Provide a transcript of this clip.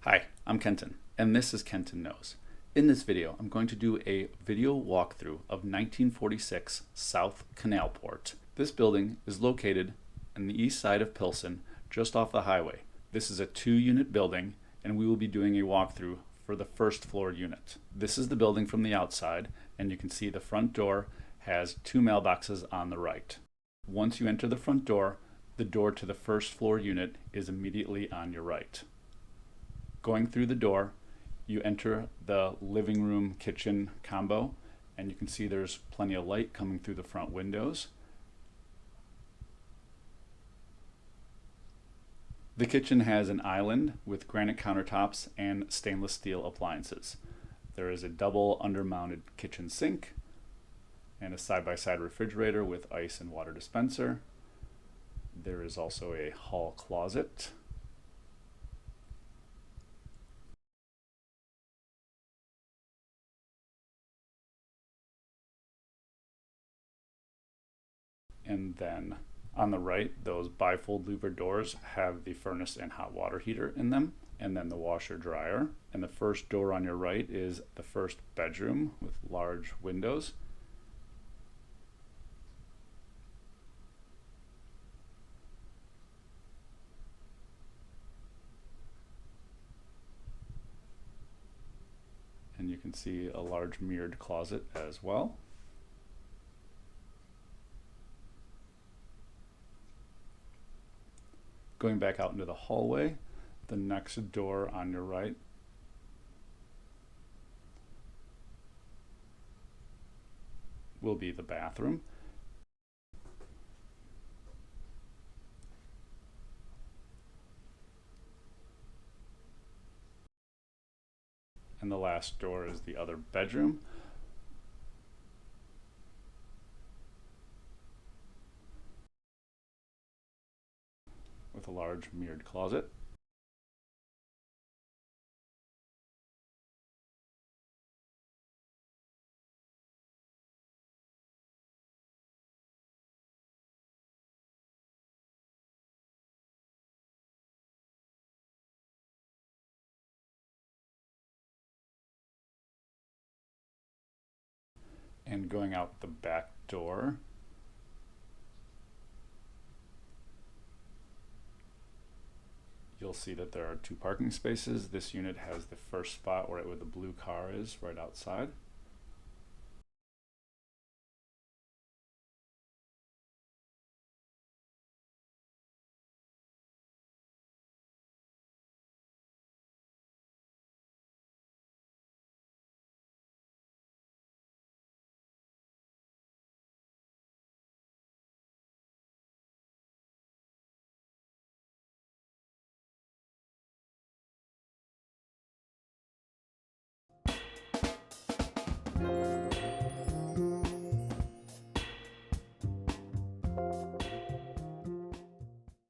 Hi, I'm Kenton, and this is Kenton Knows. In this video, I'm going to do a video walkthrough of 1946 South Canalport. This building is located on the east side of Pilsen, just off the highway. This is a 2-unit building, and we will be doing a walkthrough for the first floor unit. This is the building from the outside, and you can see the front door has 2 mailboxes on the right. Once you enter the front door, the door to the first floor unit is immediately on your right. Going through the door, you enter the living room kitchen combo, and you can see there's plenty of light coming through the front windows. The kitchen has an island with granite countertops and stainless steel appliances. There is a double undermounted kitchen sink and a side-by-side refrigerator with ice and water dispenser. There is also a hall closet. And then on the right, those bifold louver doors have the furnace and hot water heater in them, and then the washer dryer. And the first door on your right is the first bedroom with large windows. And you can see a large mirrored closet as well. Going back out into the hallway, the next door on your right will be the bathroom. And the last door is the other bedroom. With a large mirrored closet. And going out the back door, you'll see that there are 2 parking spaces. This unit has the first spot where the blue car is right outside.